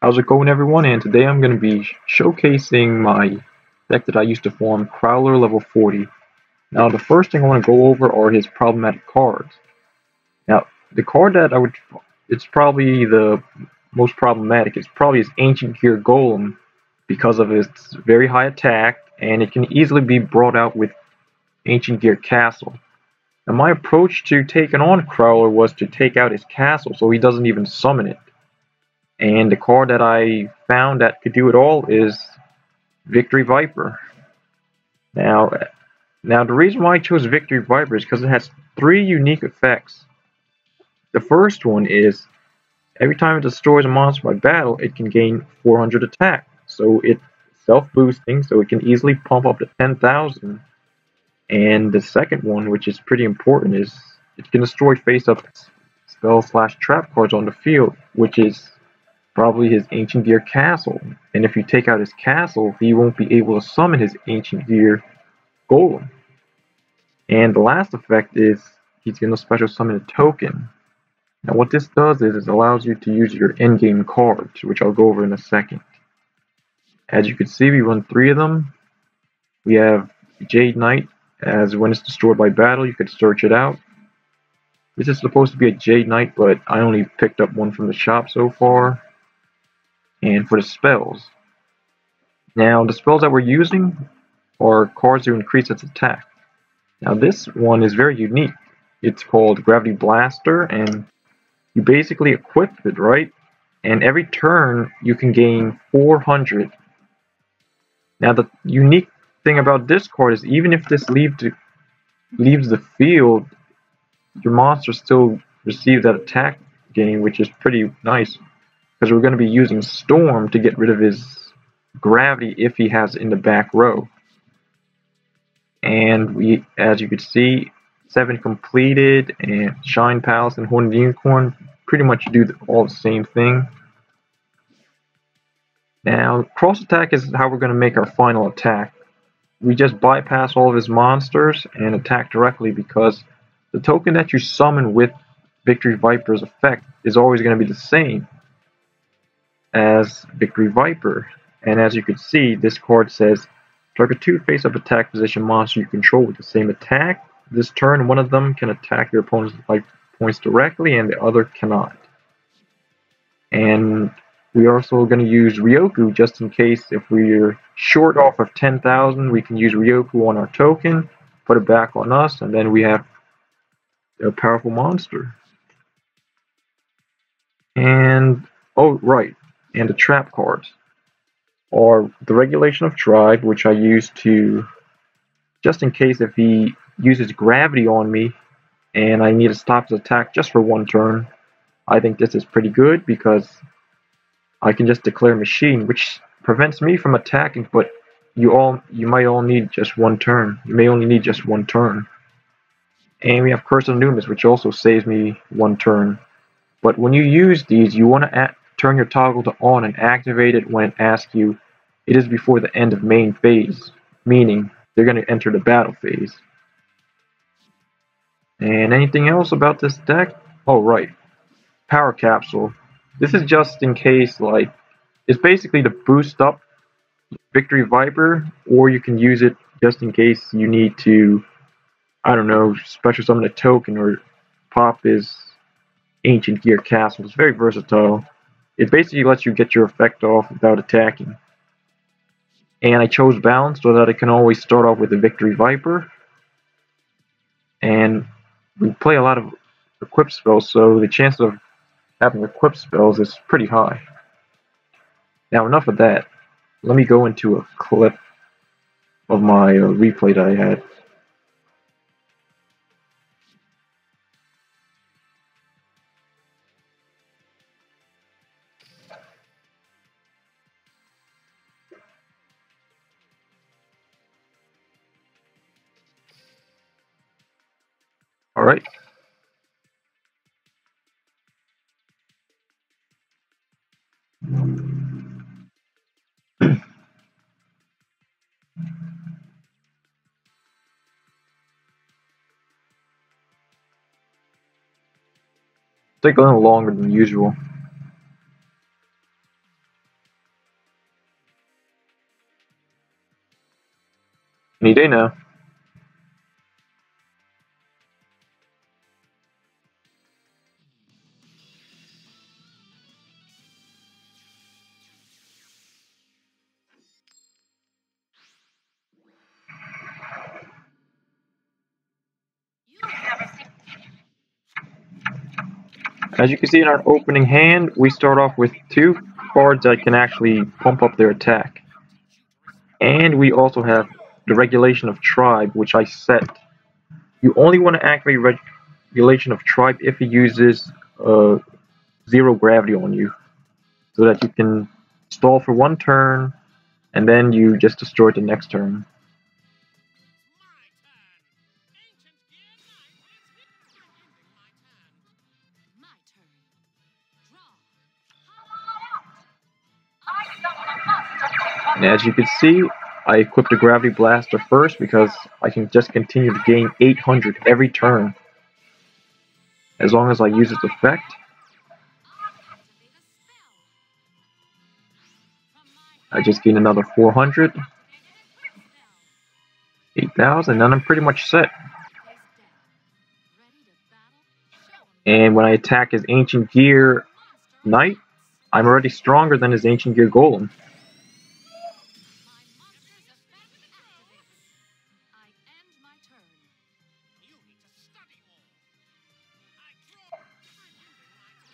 How's it going, everyone? And today I'm going to be showcasing my deck that I used to form, Crowler level 40. Now, the first thing I want to go over are his problematic cards. Now, the card that it's probably the most problematic. It's probably his Ancient Gear Golem because of its very high attack, and it can easily be brought out with Ancient Gear Castle. Now, my approach to taking on Crowler was to take out his castle so he doesn't even summon it. And the card that I found that could do it all is Victory Viper. Now the reason why I chose Victory Viper is because it has three unique effects. The first one is every time it destroys a monster by battle, it can gain 400 attack. So it's self-boosting, so it can easily pump up to 10,000. And the second one, which is pretty important, is it can destroy face-up spell/trap cards on the field, which is probably his Ancient Gear Castle. And if you take out his castle, he won't be able to summon his Ancient Gear Golem. And the last effect is he's going to special summon a token. Now what this does is it allows you to use your endgame cards, which I'll go over in a second. As you can see, we run three of them. We have Jade Knight, as when it's destroyed by battle, you could search it out. This is supposed to be a Jade Knight, but I only picked up one from the shop so far. And for the spells, now the spells that we're using are cards to increase its attack. Now this one is very unique. It's called Gravity Blaster, and you basically equip it, right? And every turn you can gain 400. Now the unique thing about this card is even if this leaves the field, your monster still receives that attack gain, which is pretty nice. Because we're going to be using Storm to get rid of his gravity if he has it in the back row. And we, as you can see, 7 completed, and Shine Palace and Horned Unicorn pretty much do all the same thing. Now, cross attack is how we're going to make our final attack. We just bypass all of his monsters and attack directly because the token that you summon with Victory Viper's effect is always going to be the same as Victory Viper. And as you can see, this card says target 2 face-up attack position monster you control with the same attack. This turn, one of them can attack your opponent's life points directly and the other cannot. And we're also going to use Riryoku just in case if we're short off of 10,000, we can use Riryoku on our token, put it back on us, and then we have a powerful monster. And, oh right, and the trap cards are the Regulation of Tribe, which I use to, just in case if he uses gravity on me and I need to stop his attack just for one turn. I think this is pretty good because I can just declare Machine, which prevents me from attacking, but you might all need just one turn. You may only need just one turn. And we have Curse of Anubis, which also saves me one turn. But when you use these, you want to turn your toggle to on and activate it when it asks you. It is before the end of main phase, meaning they're going to enter the battle phase. And anything else about this deck? Oh right, Power Capsule. This is just in case, like, it's basically to boost up Victory Viper, or you can use it just in case you need to, I don't know, special summon a token or pop his Ancient Gear Castle. It's very versatile. It basically lets you get your effect off without attacking. And I chose Balance so that I can always start off with a Victory Viper. And we play a lot of equip spells, so the chance of having equip spells is pretty high. Now enough of that. Let me go into a clip of my replay that I had. Alright. Take a little longer than usual. Any day now. As you can see in our opening hand, we start off with 2 cards that can actually pump up their attack. And we also have the Regulation of Tribe, which I set. You only want to activate Regulation of Tribe if he uses 0 gravity on you, so that you can stall for 1 turn, and then you just destroy it the next turn. And as you can see, I equipped the Gravity Blaster first because I can just continue to gain 800 every turn, as long as I use its effect. I just gain another 400, 8,000, and I'm pretty much set. And when I attack his Ancient Gear Knight, I'm already stronger than his Ancient Gear Golem.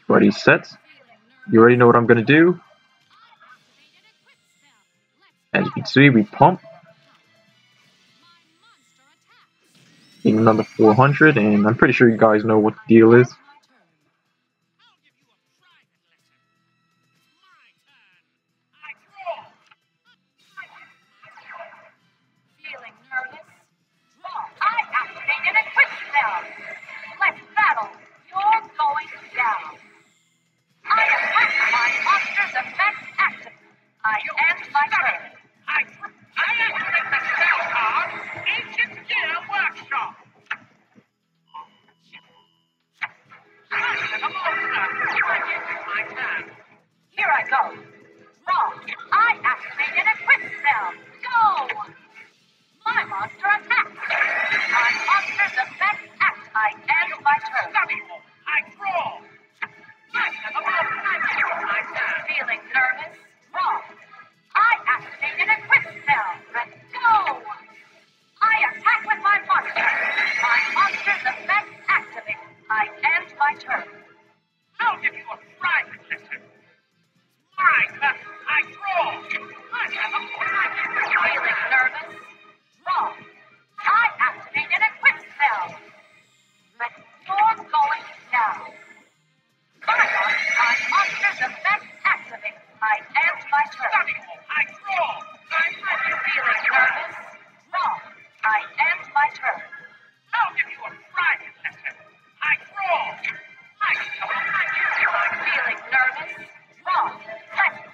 Already set. You already know what I'm going to do. As you can see, we pump. Gain another 400, and I'm pretty sure you guys know what the deal is.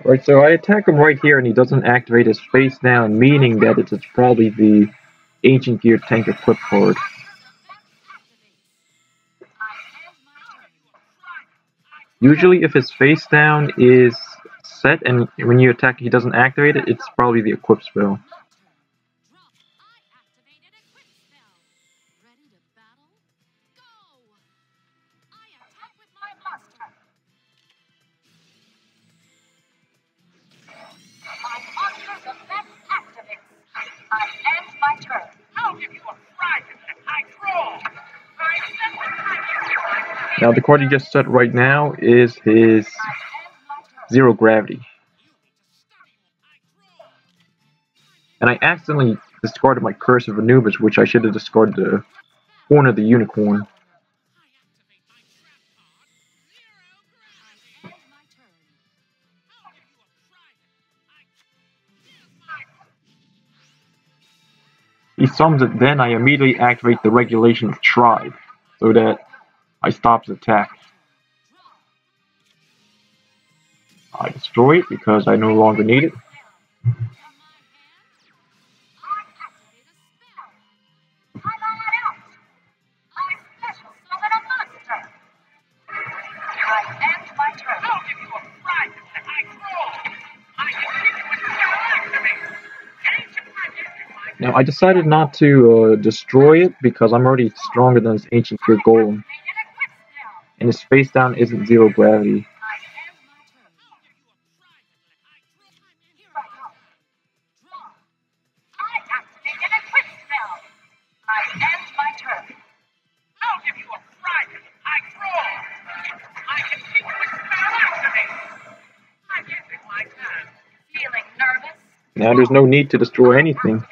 Right, so I attack him right here and he doesn't activate his face down, meaning that it's probably the Ancient Gear Tank equipped card. Usually if his face down is set and when you attack he doesn't activate it, it's probably the equip spell. Now the card he just set right now is his 0 gravity. And I accidentally discarded my Curse of Anubis, which I should have discarded the Horn of the Unicorn. He summons it, then I immediately activate the Regulation of Tribe, so that I stop his attack. I destroy it because I no longer need it. Now, I decided not to destroy it because I'm already stronger than this ancient pure golem. And his face down isn't zero gravity. Now there's no need to destroy anything,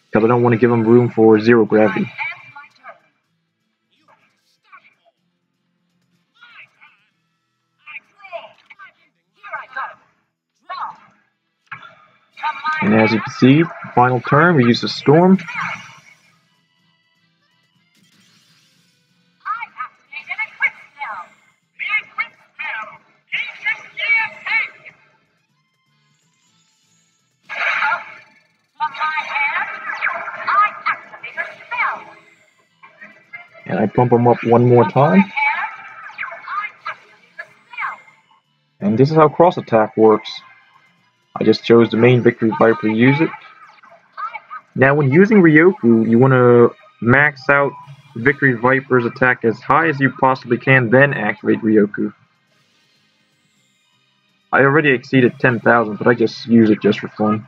because I don't want to give him room for zero gravity. And as you can see, final turn, we use the storm. And I bump him up one more time. And this is how cross attack works. I just chose the main Victory Viper to use it. Now when using Riryoku, you want to max out Victory Viper's attack as high as you possibly can, then activate Riryoku. I already exceeded 10,000, but I just use it just for fun.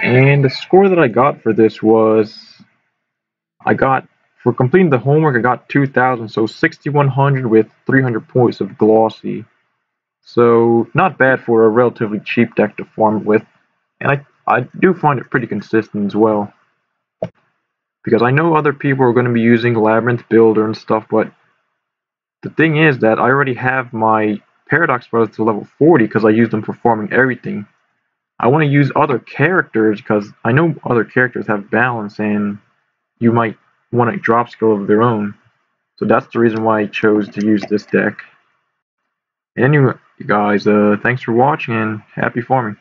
And the score that I got for this was, for completing the homework, I got 2,000, so 6,100 with 300 points of glossy. So not bad for a relatively cheap deck to farm with, and I do find it pretty consistent as well. Because I know other people are going to be using Labyrinth Builder and stuff, but the thing is that I already have my Paradox Brothers to level 40 because I use them for farming everything. I want to use other characters because I know other characters have balance and you might want a drop skill of their own. So that's the reason why I chose to use this deck. Anyway, guys, thanks for watching and happy farming.